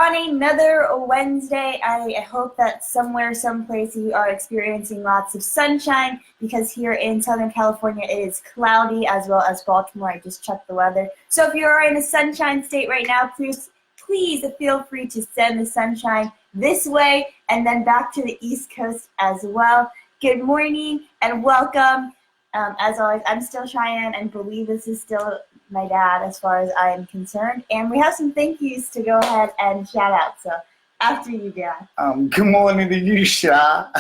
on another Wednesday. I hope that somewhere, someplace you are experiencing lots of sunshine, because here in Southern California it is cloudy, as well as Baltimore. I just checked the weather. So if you are in a sunshine state right now, please feel free to send the sunshine this way and then back to the East Coast as well. Good morning and welcome. As always, I'm still Cheyenne and believe this is still my dad as far as I am concerned. And we have some thank yous to go ahead and shout out. So after you, Dad. Good morning to you, Sha.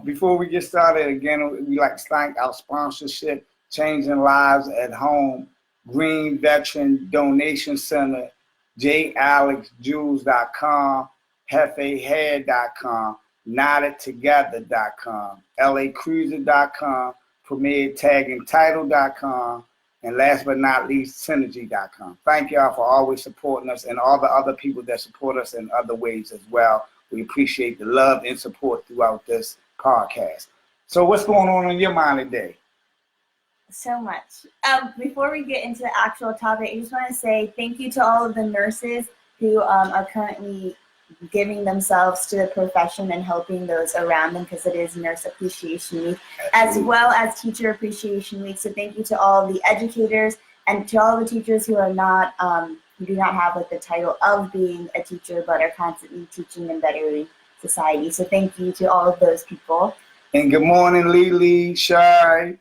Before we get started, again, we like to thank our sponsorship, Changing Lives at Home, Green Veteran Donation Center,jalexjules.com, hefehair.com, knotedtogether.com, lacruiser.com, premiertagandtitle.com, and last but not least, synergy.com. Thank y'all for always supporting us and all the other people that support us in other ways as well. We appreciate the love and support throughout this podcast. So what's going on in your mind today? So much. Before we get into the actual topic, I just want to say thank you to all of the nurses who are currently giving themselves to the profession and helping those around them, because it is Nurse Appreciation Week, as well as Teacher Appreciation Week. So thank you to all of the educators and to all the teachers who are not, who do not have like the title of being a teacher, but are constantly teaching and bettering society. So thank you to all of those people. And good morning, Lily, Shai,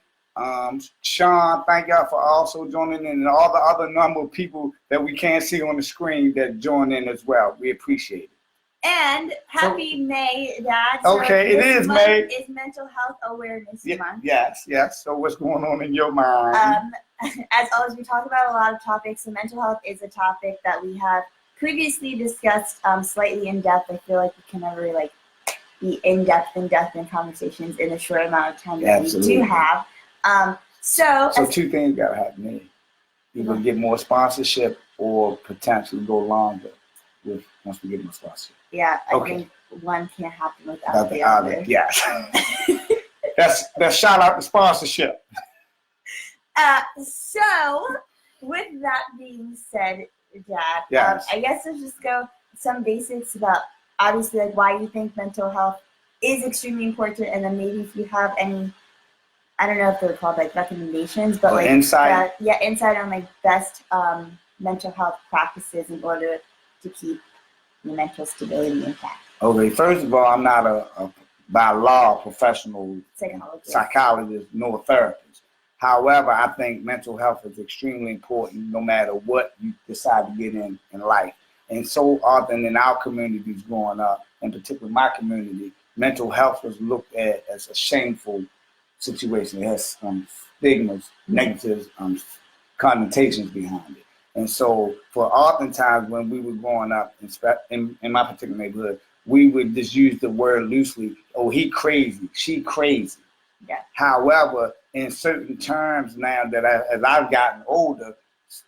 Sean. Thank y'all for also joining in, and all the other number of people that we can't see on the screen that join in as well. We appreciate it. And happy May, Dad. Okay, it is May. Is Mental Health Awareness Month. Yes. So what's going on in your mind? As always, we talk about a lot of topics, and mental health is a topic that we have previously discussed slightly in depth. I feel like we can never be in depth in conversations in a short amount of time that we do have. So two things gotta happen. Either get more sponsorship or potentially go longer with once we get more sponsorship. Yeah, I think one can't happen without the other. Yes. That's shout out to sponsorship. So with that being said, Dad, yes. I guess let's just go some basics about obviously like why you think mental health is extremely important, and then maybe if you have any, I don't know if they're called like recommendations, but like insight. Insight on like best mental health practices in order to keep your mental stability intact. Okay, first of all, I'm not a by law professional psychologist nor therapist. However, I think mental health is extremely important no matter what you decide to get in life. And so often in our communities growing up, in particular my community, mental health was looked at as a shameful situation. It has stigmas, negative connotations behind it. And so for oftentimes when we were growing up, in my particular neighborhood, we would just use the word loosely. Oh, he crazy, she crazy. Yeah. However, in certain terms now that as I've gotten older,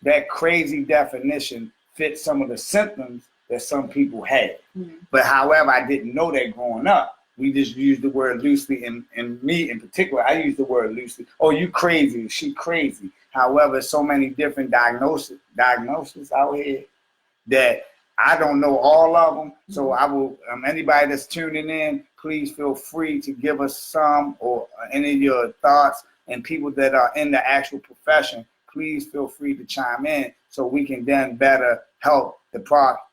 that crazy definition fits some of the symptoms that some people had. Mm-hmm. But however, I didn't know that growing up. We just used the word loosely, and me in particular, I use the word loosely. Oh, you crazy, she crazy. However, so many different diagnoses out here that I don't know all of them. So I will, anybody that's tuning in, please feel free to give us some or any of your thoughts, and people that are in the actual profession, please feel free to chime in so we can then better help the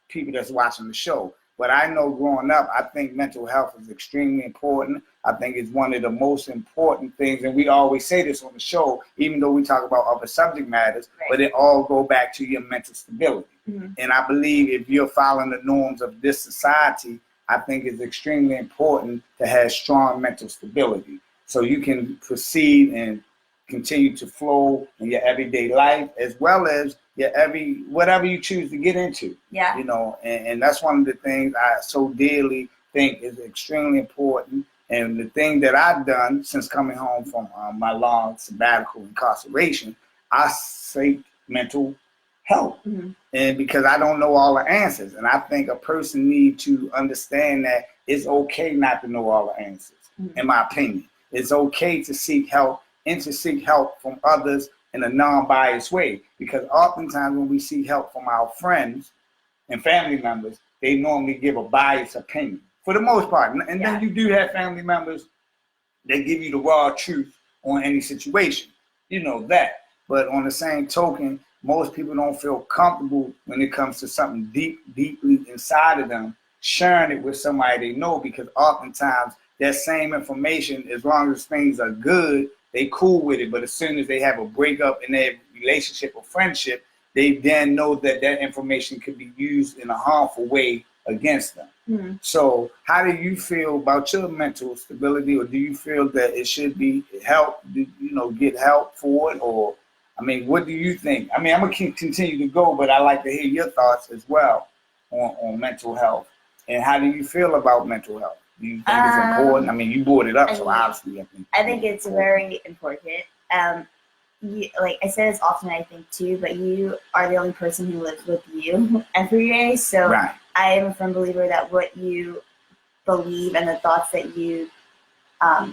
people that's watching the show. But I know growing up, I think mental health is extremely important. I think it's one of the most important things, and we always say this on the show, even though we talk about other subject matters, right, but it all go back to your mental stability. Mm-hmm. And I believe if you're following the norms of this society, I think it's extremely important to have strong mental stability so you can proceed and continue to flow in your everyday life, as well as your whatever you choose to get into. Yeah. You know, and that's one of the things I so dearly think is extremely important. And the thing that I've done since coming home from my long sabbatical incarceration, I seek mental help. Mm-hmm. And because I don't know all the answers. And I think a person needs to understand that it's okay not to know all the answers, mm-hmm, in my opinion. It's okay to seek help and to seek help from others in a non-biased way. Because oftentimes when we seek help from our friends and family members, they normally give a biased opinion for the most part. And then you do have family members that give you the raw truth on any situation. You know that. But on the same token, most people don't feel comfortable when it comes to something deeply inside of them, sharing it with somebody they know, because oftentimes that same information, as long as things are good, they cool with it. But as soon as they have a breakup in their relationship or friendship, they then know that that information could be used in a harmful way against them. Mm. So how do you feel about your mental stability, or do you feel that it should be help, get help for it? Or, I mean, what do you think? I mean, I'm going to continue to go, but I'd like to hear your thoughts as well on mental health. And how do you feel about mental health? Do you think it's important? I mean, you brought it up, so obviously I think it's very important. Like I say this often, I think too, but you are the only person who lives with you every day. So right. I am a firm believer that what you believe and the thoughts that you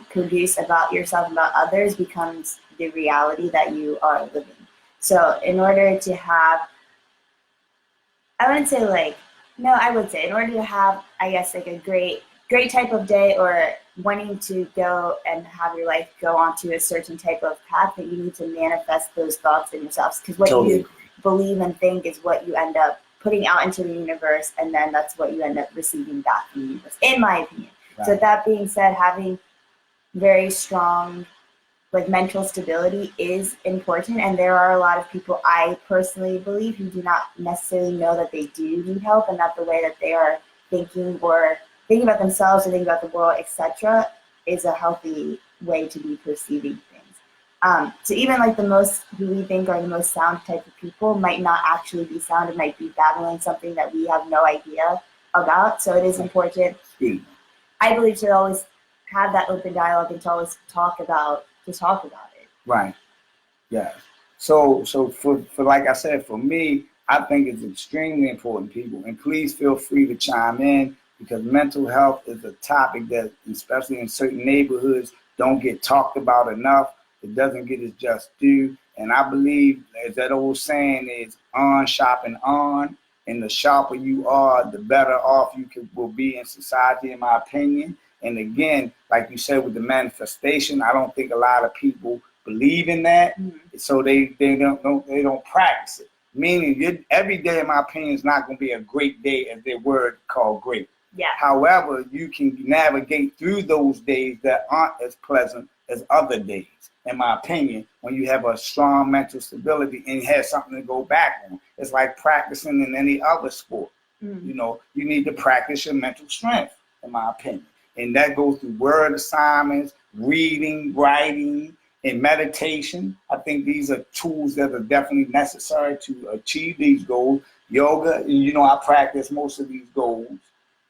produce about yourself and about others becomes the reality that you are living. So in order to have, I would say, in order to have, I guess, like a great type of day, or wanting to go and have your life go onto a certain type of path, that you need to manifest those thoughts in yourselves. Because what you believe and think is what you end up putting out into the universe, and then that's what you end up receiving back from the universe, in my opinion. Right. So that being said, having very strong mental stability is important, and there are a lot of people, I personally believe, who do not necessarily know that they do need help, and that the way that they are thinking about themselves or thinking about the world, etc., is a healthy way to be perceiving things. So even the most, who we think are the most sound type of people, might not actually be sound. It might be battling something that we have no idea about. So it is important, I believe, to always have that open dialogue and to always talk about it. Right. Yeah. So for like I said, for me, I think it's extremely important, people. And please feel free to chime in, because mental health is a topic that, especially in certain neighborhoods, don't get talked about enough. It doesn't get its just due. And I believe, as that old saying is, on shopping on. And the sharper you are, the better off you will be in society, in my opinion. And again, like you said, with the manifestation, I don't think a lot of people believe in that. Mm-hmm. So they don't practice it. Meaning, every day, in my opinion, is not going to be a great day, as their word called great. Yeah. However, you can navigate through those days that aren't as pleasant as other days, in my opinion, when you have a strong mental stability and have something to go back on. It's like practicing in any other sport. Mm-hmm. You need to practice your mental strength, in my opinion. And that goes through word assignments, reading, writing, and meditation. I think these are tools that are definitely necessary to achieve these goals. Yoga, I practice most of these goals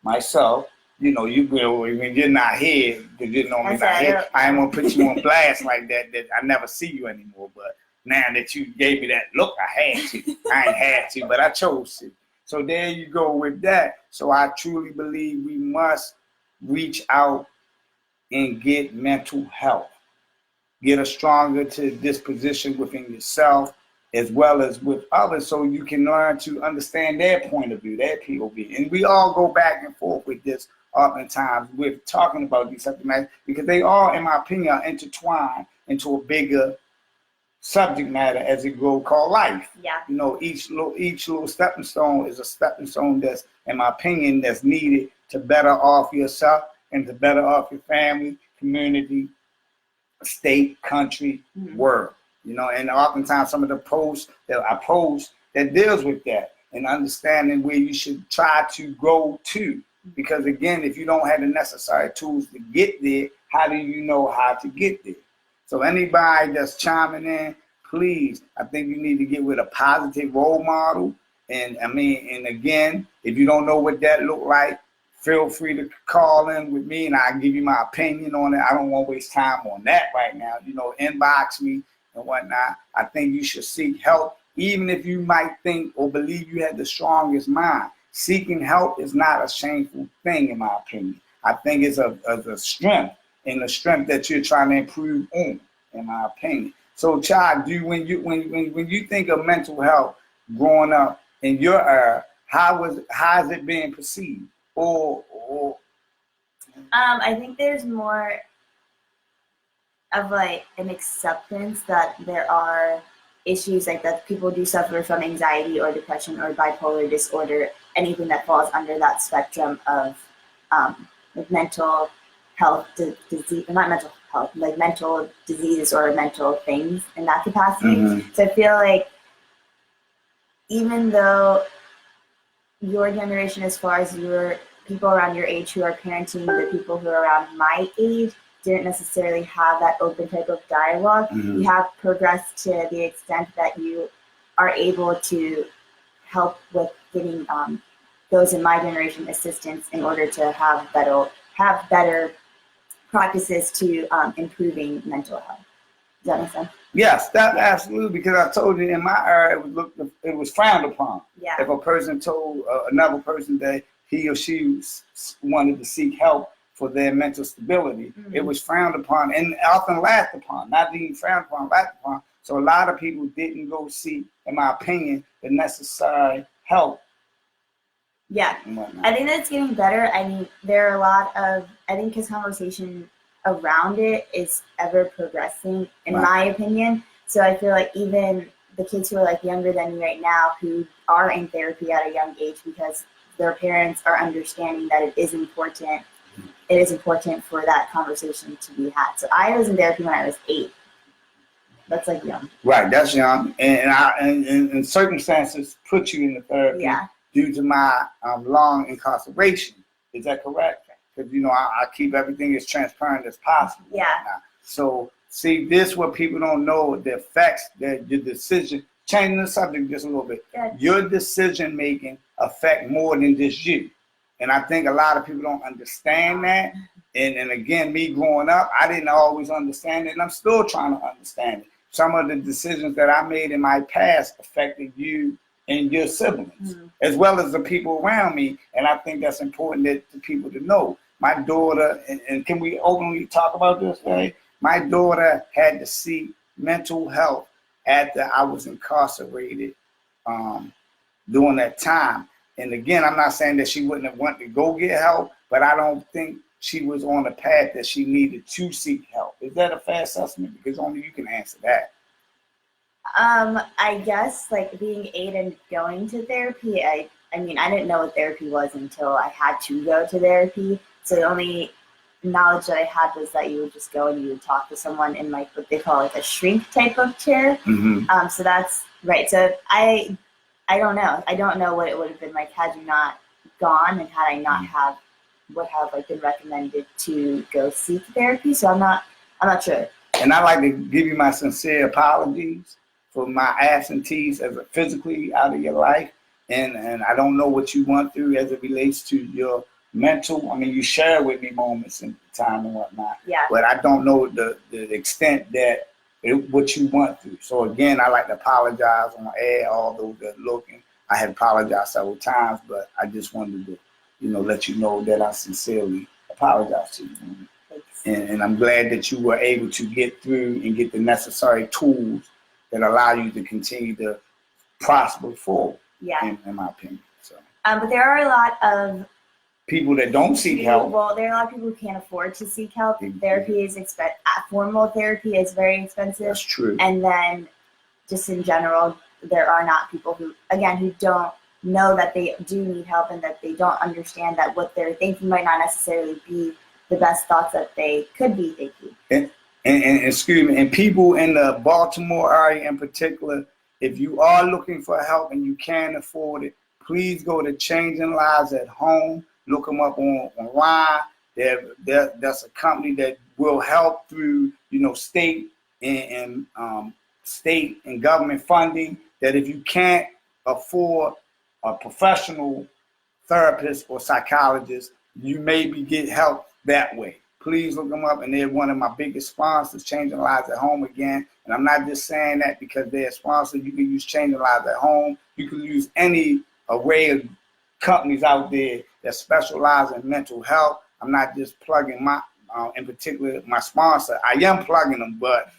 myself. When you're not here, because you know me not here, I ain't gonna put you on blast like that I never see you anymore. But now that you gave me that look, I had to. I ain't had to, but I chose to. So there you go with that. So I truly believe we must reach out and get mental health. Get a stronger disposition within yourself as well as with others, so you can learn to understand their point of view, their POV. And we all go back and forth with this oftentimes with talking about these subject matters, because they all, in my opinion, are intertwined into a bigger subject matter as it grows, called life. Yeah. Each little stepping stone is a stepping stone that's, in my opinion, that's needed to better off yourself and to better off your family, community, state, country, world. And oftentimes some of the posts that I post that deals with that and understanding where you should try to go to. Because again, if you don't have the necessary tools to get there, how do you know how to get there? So anybody that's chiming in, please, I think you need to get with a positive role model. And again, if you don't know what that look like, feel free to call in with me and I'll give you my opinion on it. I don't want to waste time on that right now. Inbox me and whatnot. I think you should seek help, even if you might think or believe you have the strongest mind. Seeking help is not a shameful thing, in my opinion. I think it's a strength, and the strength that you're trying to improve on, in my opinion. So, child, when you think of mental health growing up in your era, how is it being perceived? Or I think there's more of like an acceptance that there are issues like that people do suffer from anxiety or depression or bipolar disorder, anything that falls under that spectrum of like mental health disease, not mental health, like mental disease or mental things in that capacity. Mhm. So I feel like even though your generation, as far as your people around your age who are parenting the people who are around my age, didn't necessarily have that open type of dialogue. Mhm. You have progressed to the extent that you are able to help with getting those in my generation assistance in order to have better practices to improving mental health. Does that make sense? yes, that absolutely, because I told you in my era it was frowned upon. Yeah. If a person told another person that he or she wanted to seek help for their mental stability, Mhm. it was frowned upon and often laughed upon, not even frowned upon, laughed upon. So a lot of people didn't go seek, in my opinion, the necessary help Yeah. and whatnot. I think that's getting better. I mean, there are a lot of, I think his conversation around it is ever progressing, in Right. my opinion. So I feel like even the kids who are like younger than me right now, who are in therapy at a young age because their parents are understanding that it is important for that conversation to be had. So I was in therapy when I was 8. That's like young. Right, that's young, and circumstances put you in the therapy Yeah. due to my long incarceration. Is that correct? Because I keep everything as transparent as possible. Yeah. Now. So see, this what people don't know, the effects that your decision. Changing the subject just a little bit. Good. Your decision making affect more than just you, and I think a lot of people don't understand that. And again, me growing up, I didn't always understand it, and I'm still trying to understand it. Some of the decisions that I made in my past affected you and your siblings, Mhm. as well as the people around me. And I think that's important for people to know. My daughter, and can we openly talk about this, right? My daughter had to seek mental health after I was incarcerated during that time. And again, I'm not saying that she wouldn't have wanted to go get help, but I don't think she was on the path that she needed to seek help. Is that a fair assessment? Because only you can answer that. I guess like being 8 and going to therapy, I mean, I didn't know what therapy was until I had to go to therapy. So the only knowledge that I had was that you would just go and you would talk to someone in like what they call like a shrink type of chair. Mm-hmm. So that's right. So I don't know. I don't know what it would have been like had you not gone and had I not would have like been recommended to go seek therapy. So I'm not sure. And I'd like to give you my sincere apologies for my absentees as a physically out of your life. And I don't know what you went through as it relates to your mental. I mean, you share with me moments in time and whatnot. Yeah. But I don't know the extent that what you went through. So again, I like to apologize on air, all those that are looking. I had apologized several times, but I just wanted to, let you know that I sincerely apologize to you. And I'm glad that you were able to get through and get the necessary tools that allow you to continue to prosper forward. Yeah. In my opinion. So. But there are a lot of people that don't seek help. Well, there are a lot of people who can't afford to seek help. Mm-hmm. Therapy is expensive. Formal therapy is very expensive. That's true. And then, just in general, there are not people who don't know that they do need help and that they don't understand that what they're thinking might not necessarily be the best thoughts that they could be thinking. And excuse me, and people in the Baltimore area in particular, if you are looking for help and you can't afford it, please go to Changing Lives at Home. Look them up online. That's a company that will help through, state and state and government funding. That if you can't afford a professional therapist or psychologist, you maybe get help that way. Please look them up, and they're one of my biggest sponsors, Changing Lives at Home again. And I'm not just saying that because they're a sponsor. You can use Changing Lives at Home. You can use any array of companies out there that specialize in mental health. I'm not just plugging in particular, my sponsor. I am plugging them, but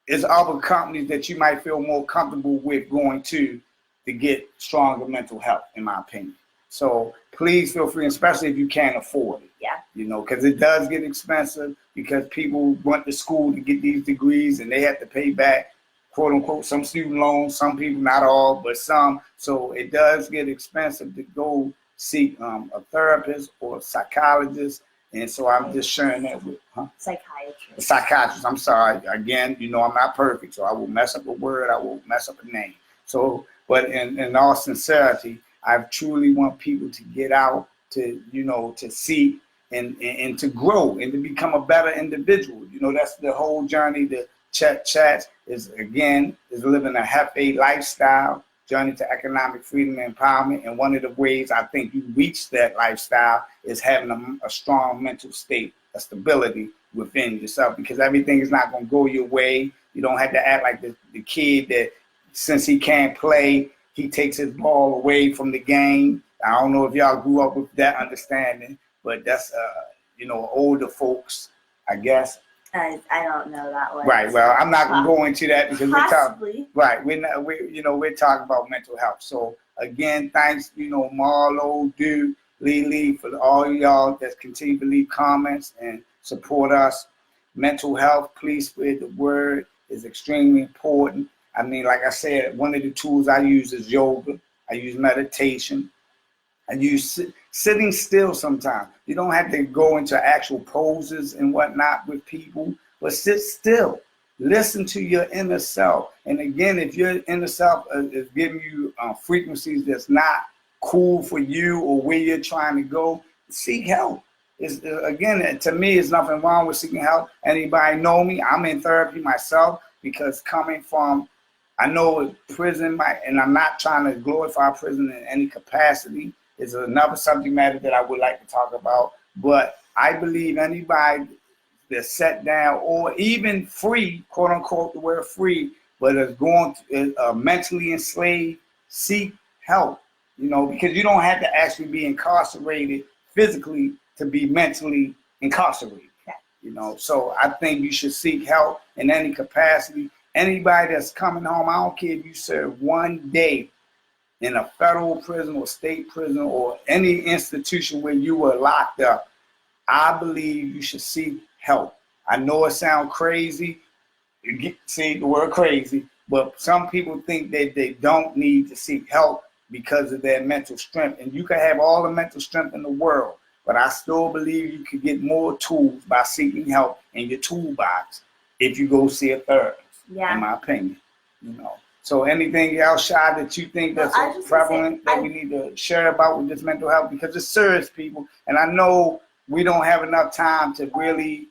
it's other companies that you might feel more comfortable with going to to get stronger mental health, in my opinion. So please feel free, especially if you can't afford it. Yeah. You know, because it does get expensive because people went to school to get these degrees and they have to pay back, quote unquote, some student loans, some people, not all, but some. So it does get expensive to go seek a therapist or a psychologist. And so I'm just sharing that with psychiatrist. I'm sorry. Again, you know, I'm not perfect, so I will mess up a word. I will mess up a name. So, but in all sincerity, I truly want people to get out to, you know, to seek and to grow and to become a better individual. You know, that's the whole journey. The chat is living a Hefe lifestyle, journey to economic freedom and empowerment. And one of the ways I think you reach that lifestyle is having a strong mental state, a stability within yourself, because everything is not going to go your way. You don't have to act like the kid that since he can't play, he takes his ball away from the game. I don't know if y'all grew up with that understanding, but that's, you know, older folks, I guess. I don't know that one. Right. Well, I'm not going to go into that because possibly. We're talking about mental health. So again, thanks, you know, Marlo, Duke, Lily, for all of y'all that continue to leave comments and support us. Mental health, please spread the word, is extremely important. I mean, like I said, one of the tools I use is yoga. I use meditation. I use sitting still sometimes. You don't have to go into actual poses and whatnot with people, but sit still. Listen to your inner self. And again, if your inner self is giving you frequencies that's not cool for you or where you're trying to go, seek help. Again, to me, there's nothing wrong with seeking help. Anybody know me? I'm in therapy myself because coming from, I know prison, and I'm not trying to glorify prison in any capacity. It's another subject matter that I would like to talk about. But I believe anybody that's set down or even free, quote unquote, the word free, but is going to, mentally enslaved, seek help. You know, because you don't have to actually be incarcerated physically to be mentally incarcerated. You know, so I think you should seek help in any capacity. Anybody that's coming home, I don't care if you serve one day in a federal prison or state prison or any institution where you were locked up, I believe you should seek help. I know it sounds crazy. See the word crazy, but some people think that they don't need to seek help because of their mental strength. And you can have all the mental strength in the world, but I still believe you could get more tools by seeking help in your toolbox if you go see a therapist, in my opinion. You know. So anything else, Shai, that you think that's prevalent that we need to share about with this mental health? Because it's serious, people. And I know we don't have enough time to really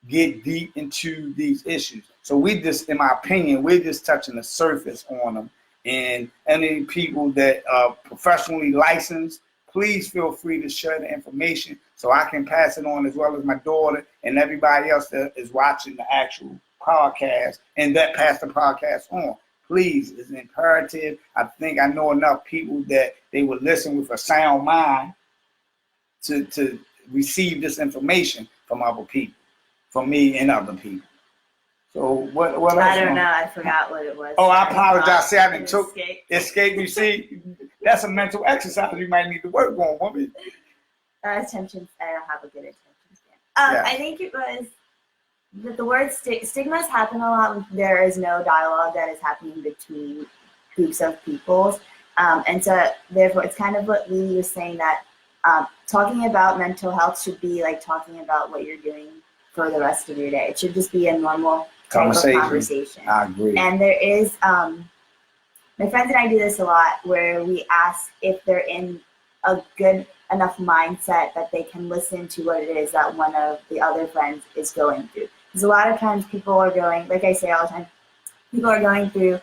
get deep into these issues. So we just, in my opinion, we're just touching the surface on them. And any people that are professionally licensed, please feel free to share the information so I can pass it on, as well as my daughter and everybody else that is watching the actual podcast, and that pass the podcast on. Please, it's imperative. I think I know enough people that they would listen with a sound mind to receive this information from other people, from me and other people. So what else? I don't know. I forgot what it was. Oh, I apologize. See, I didn't escape. You see, that's a mental exercise you might need to work on, woman. Attention. I don't have a good attention span. I think it was that the word stigmas happen a lot when there is no dialogue that is happening between groups of peoples. And so therefore it's kind of what Lily was saying, that talking about mental health should be like talking about what you're doing for the rest of your day. It should just be a normal conversation. I agree. And there is, my friends and I do this a lot, where we ask if they're in a good enough mindset that they can listen to what it is that one of the other friends is going through. Because a lot of times people are going, like I say all the time, people are going through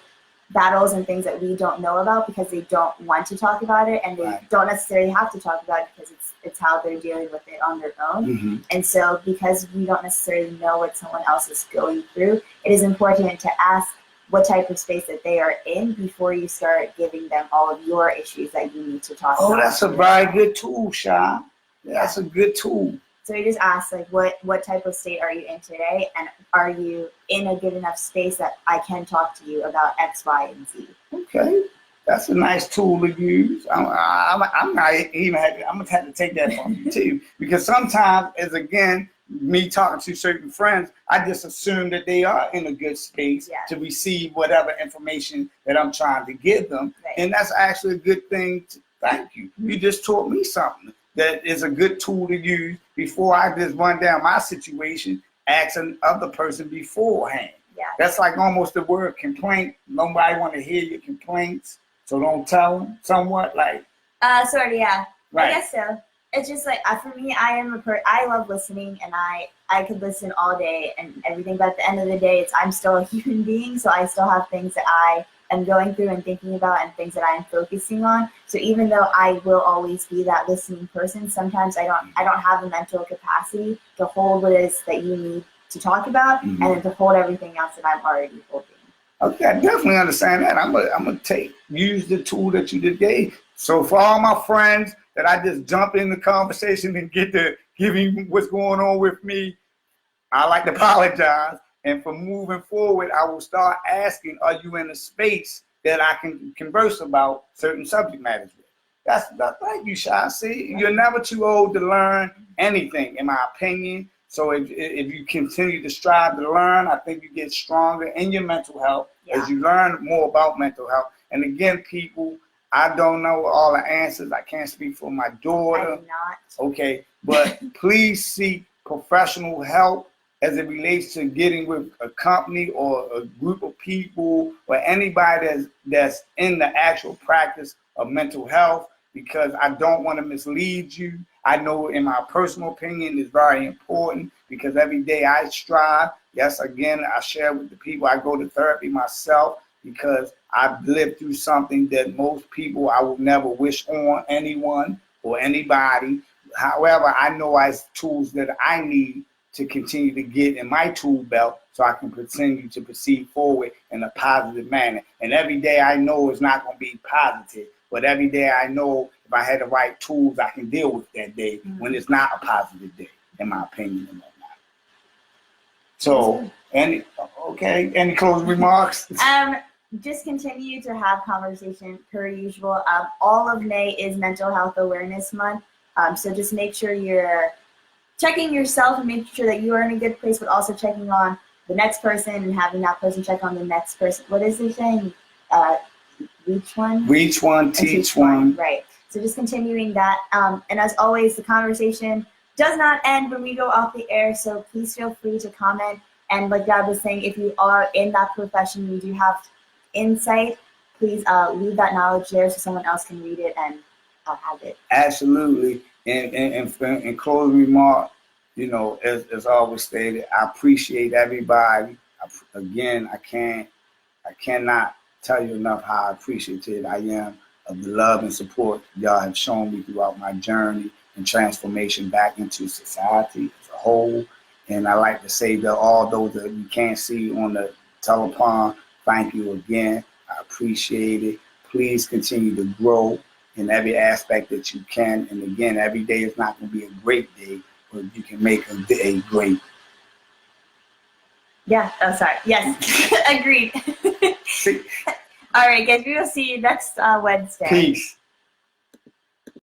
battles and things that we don't know about because they don't want to talk about it, and they don't necessarily have to talk about it because it's how they're dealing with it on their own. Mm-hmm. And so because we don't necessarily know what someone else is going through, it is important to ask what type of space that they are in before you start giving them all of your issues that you need to talk about. Oh, that's a very good tool, Shai. That's a good tool. So you just ask, like, what type of state are you in today? And are you in a good enough space that I can talk to you about X, Y, and Z? Okay. That's a nice tool to use. I'm not even. I'm gonna have to take that from you too, because sometimes, as again, me talking to certain friends, I just assume that they are in a good space to receive whatever information that I'm trying to give them, and that's actually a good thing. Thank you. You just taught me something that is a good tool to use before I just run down my situation, ask another person beforehand. Yeah. That's like almost the word complaint. Nobody want to hear your complaints, so don't tell them. Somewhat like. Sort of, yeah. Right. I guess so. It's just like for me, I love listening, and I could listen all day and everything. But at the end of the day, I'm still a human being, so I still have things that I am going through and thinking about, and things that I'm focusing on. So even though I will always be that listening person, sometimes I don't have the mental capacity to hold what it is that you need to talk about, and then to hold everything else that I'm already holding. Okay, I definitely understand that. I'm gonna use the tool that you just gave. So for all my friends that I just jump in the conversation and get to giving what's going on with me, I like to apologize. And for moving forward, I will start asking, are you in a space that I can converse about certain subject matters with? That's thank you, Shy. See, you're never too old to learn anything, in my opinion. So if you continue to strive to learn, I think you get stronger in your mental health as you learn more about mental health. And again, people, I don't know all the answers. I can't speak for my daughter. I do not. Okay, but please seek professional help as it relates to getting with a company or a group of people or anybody that's in the actual practice of mental health, because I don't want to mislead you. I know in my personal opinion it's very important, because every day I strive. Yes, again, I share with the people. I go to therapy myself because I've lived through something that most people I would never wish on anyone or anybody. However, I know as tools that I need to continue to get in my tool belt so I can continue to proceed forward in a positive manner. And every day I know it's not going to be positive, but every day I know if I had the right tools, I can deal with that day when it's not a positive day, in my opinion and whatnot. So, any closing remarks? Just continue to have conversation per usual. All of May is Mental Health Awareness Month. So just make sure you're checking yourself and making sure that you are in a good place, but also checking on the next person and having that person check on the next person. What is it saying? Reach one? Reach one, teach one. Right. So just continuing that. And as always, the conversation does not end when we go off the air, so please feel free to comment. And like Dad was saying, if you are in that profession, you do have insight, please leave that knowledge there so someone else can read it and have it. Absolutely. And in closing remark, you know, as always stated, I appreciate everybody. Again, I cannot tell you enough how appreciative I am of the love and support y'all have shown me throughout my journey and transformation back into society as a whole. And I like to say that all those that you can't see on the telephone, thank you again. I appreciate it. Please continue to grow in every aspect that you can. And again, every day is not going to be a great day, but you can make a day great. Yeah. Oh, sorry. Yes. Agreed. All right, guys. We will see you next Wednesday. Peace.